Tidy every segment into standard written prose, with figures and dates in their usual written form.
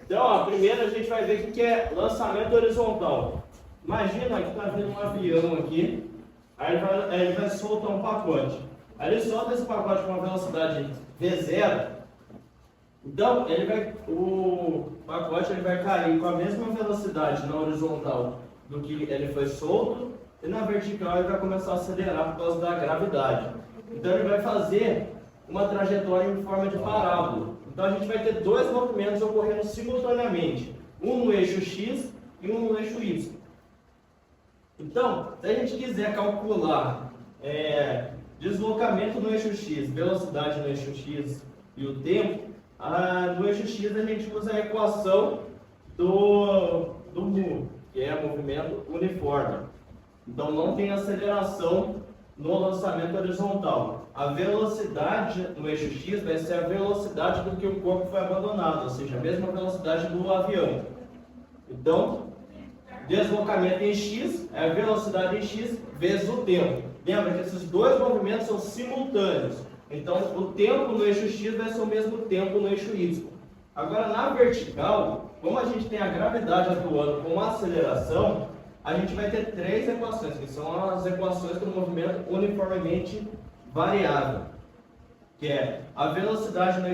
Então, a primeira a gente vai ver o que é lançamento horizontal. Imagina que está vindo um avião aqui, aí ele vai soltar um pacote. Aí ele solta esse pacote com uma velocidade V0, então o pacote vai cair com a mesma velocidade na horizontal do que ele foi solto, e na vertical ele vai começar a acelerar por causa da gravidade. Então ele vai fazer uma trajetória em forma de parábola. Então a gente vai ter dois movimentos ocorrendo simultaneamente, um no eixo X e um no eixo Y. Então, se a gente quiser calcular deslocamento no eixo X, velocidade no eixo X e o tempo, no eixo X a gente usa a equação do mu, que é movimento uniforme. Então não tem aceleração no lançamento horizontal. A velocidade no eixo X vai ser a velocidade do que o corpo foi abandonado, ou seja, a mesma velocidade do avião. Então, deslocamento em X é a velocidade em X vezes o tempo. Lembra que esses dois movimentos são simultâneos. Então, o tempo no eixo X vai ser o mesmo tempo no eixo Y. Agora, na vertical, como a gente tem a gravidade atuando com a aceleração, a gente vai ter três equações, que são as equações do movimento uniformemente variável, que é a velocidade no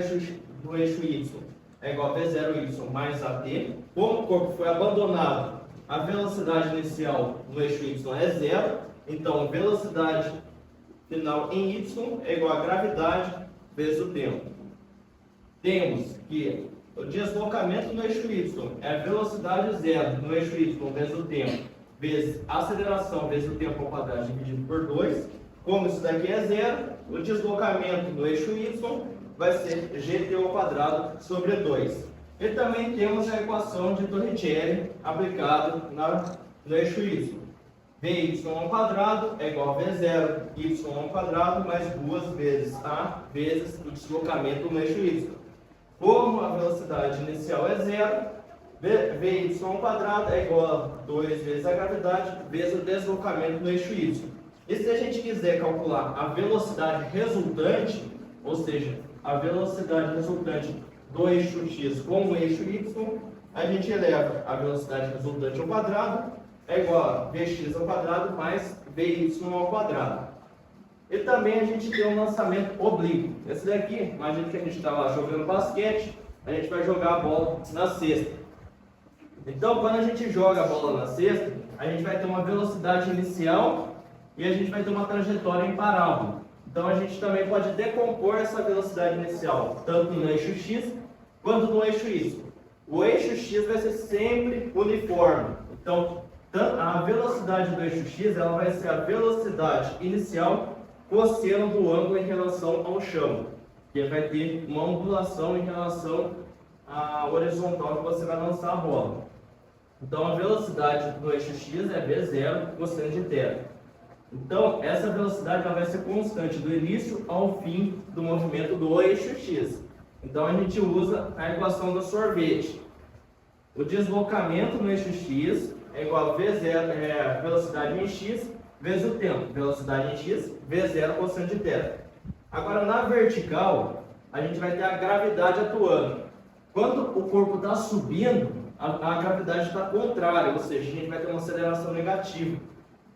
eixo Y é igual a V0Y mais AT. Como o corpo foi abandonado, a velocidade inicial no eixo Y é zero, então velocidade final em Y é igual a gravidade vezes o tempo. Temos que o deslocamento no eixo Y é a velocidade zero no eixo Y vezes o tempo, vezes a aceleração vezes o tempo ao quadrado dividido por 2. Como isso daqui é zero, o deslocamento no eixo Y vai ser gt ao quadrado sobre 2. E também temos a equação de Torricelli aplicada no eixo Y. Vy ao quadrado é igual a V0, y ao quadrado mais 2 vezes a vezes o deslocamento no eixo Y. Como a velocidade inicial é zero, Vy ao quadrado é igual a 2 vezes a gravidade vezes o deslocamento no eixo Y. E se a gente quiser calcular a velocidade resultante, ou seja, a velocidade resultante do eixo X com o eixo Y, a gente eleva a velocidade resultante ao quadrado, é igual a Vx ao quadrado mais Vy ao quadrado. E também a gente tem um lançamento oblíquo. Esse daqui, imagina que a gente está lá jogando basquete, a gente vai jogar a bola na cesta. Então, quando a gente joga a bola na cesta, a gente vai ter uma velocidade inicial e a gente vai ter uma trajetória em parábola. Então, a gente também pode decompor essa velocidade inicial, tanto no eixo X quanto no eixo Y. O eixo X vai ser sempre uniforme. Então, a velocidade do eixo X ela vai ser a velocidade inicial cosseno do ângulo em relação ao chão, que vai ter uma angulação em relação à horizontal que você vai lançar a bola. Então a velocidade do eixo X é V0 cosseno de θ. Então essa velocidade ela vai ser constante do início ao fim do movimento do eixo X. Então a gente usa a equação do sorvete. O deslocamento no eixo X é igual a V0, velocidade em X, vezes o tempo. Velocidade em X, V0 cosseno de θ. Agora, na vertical, a gente vai ter a gravidade atuando. Quando o corpo está subindo, a gravidade está contrária, ou seja, a gente vai ter uma aceleração negativa.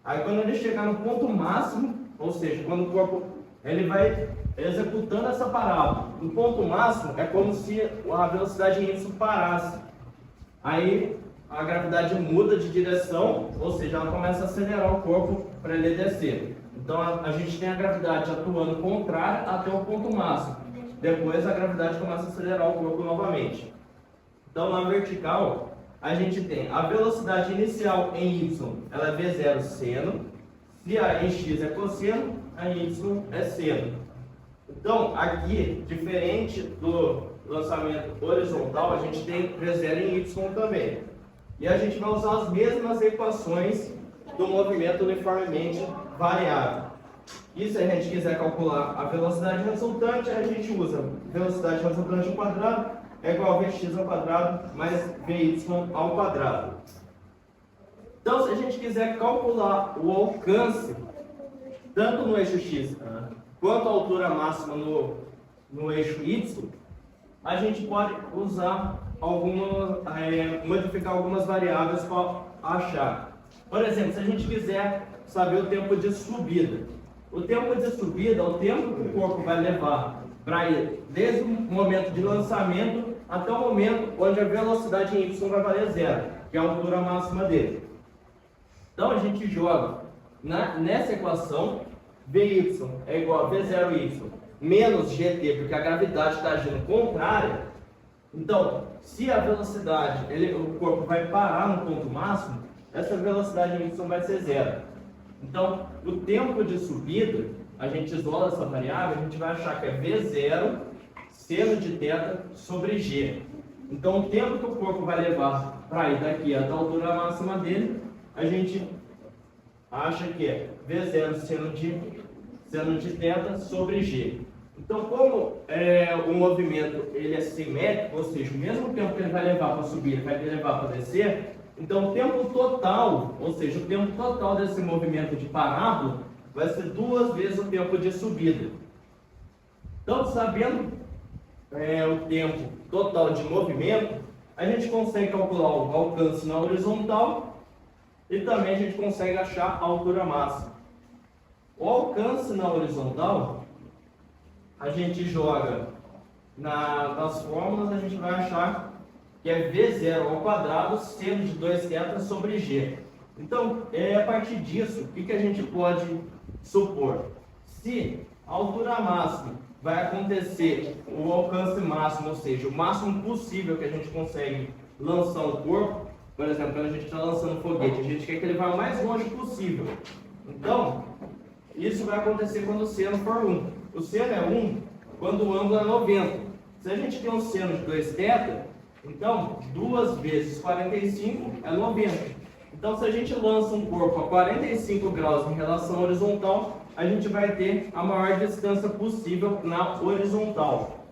Aí, quando ele chegar no ponto máximo, ou seja, quando o corpo ele vai executando essa parábola, no ponto máximo é como se a velocidade em Y parasse. Aí, a gravidade muda de direção, ou seja, ela começa a acelerar o corpo para ele descer. Então a gente tem a gravidade atuando contrária até o ponto máximo. Depois a gravidade começa a acelerar o corpo novamente. Então na vertical a gente tem a velocidade inicial em Y, ela é V0 seno. Se a em X é cosseno, a em Y é seno. Então aqui, diferente do lançamento horizontal, a gente tem V0 em Y também. E a gente vai usar as mesmas equações do movimento uniformemente variável. E se a gente quiser calcular a velocidade resultante, a gente usa velocidade resultante ao quadrado é igual a Vx ao quadrado mais Vy ao quadrado. Então, se a gente quiser calcular o alcance, tanto no eixo X quanto a altura máxima no eixo Y, a gente pode usar modificar algumas variáveis para achar. Por exemplo, se a gente quiser saber o tempo de subida. O tempo de subida é o tempo que o corpo vai levar para ir desde o momento de lançamento até o momento onde a velocidade em y vai valer zero, que é a altura máxima dele. Então a gente joga nessa equação Vy é igual a V0y menos gt, porque a gravidade está agindo contrária. Então, se a velocidade, o corpo vai parar no ponto máximo, essa velocidade em y vai ser zero. Então, o tempo de subida, a gente isola essa variável, a gente vai achar que é V0 seno de θ sobre g. Então, o tempo que o corpo vai levar para ir daqui até a altura máxima dele, a gente acha que é V0 seno de θ sobre g. Então, como o movimento ele é simétrico, ou seja, o mesmo tempo que ele vai levar para subir, ele vai levar para descer, então o tempo total, ou seja, o tempo total desse movimento de parábola vai ser 2 vezes o tempo de subida. Então, sabendo o tempo total de movimento, a gente consegue calcular o alcance na horizontal e também a gente consegue achar a altura máxima. O alcance na horizontal, a gente joga nas fórmulas, a gente vai achar que é V0 ao quadrado seno de 2θ sobre g. Então, a partir disso, o que a gente pode supor? Se a altura máxima vai acontecer o alcance máximo, ou seja, o máximo possível que a gente consegue lançar o corpo, por exemplo, quando a gente está lançando foguete, a gente quer que ele vá o mais longe possível. Então, isso vai acontecer quando o seno for 1. O seno é 1 quando o ângulo é 90. Se a gente tem um seno de 2θ, então 2 vezes 45 é 90. Então, se a gente lança um corpo a 45 graus em relação à horizontal, a gente vai ter a maior distância possível na horizontal.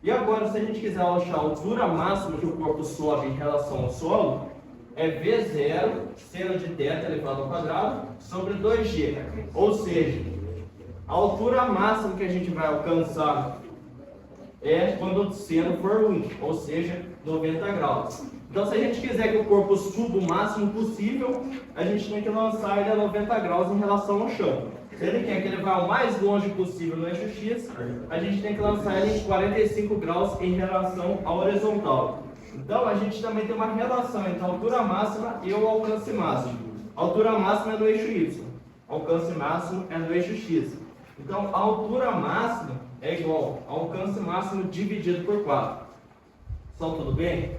E agora, se a gente quiser achar a altura máxima que o corpo sobe em relação ao solo, é V0 seno de θ elevado ao quadrado sobre 2g. Ou seja, a altura máxima que a gente vai alcançar é quando o seno for 1, ou seja, 90 graus. Então, se a gente quiser que o corpo suba o máximo possível, a gente tem que lançar ele a 90 graus em relação ao chão. Se ele quer que ele vá o mais longe possível no eixo X, a gente tem que lançar ele em 45 graus em relação à horizontal. Então, a gente também tem uma relação entre a altura máxima e o alcance máximo. A altura máxima é no eixo Y, o alcance máximo é no eixo X. Então, a altura máxima é igual ao alcance máximo dividido por 4. Só tudo bem?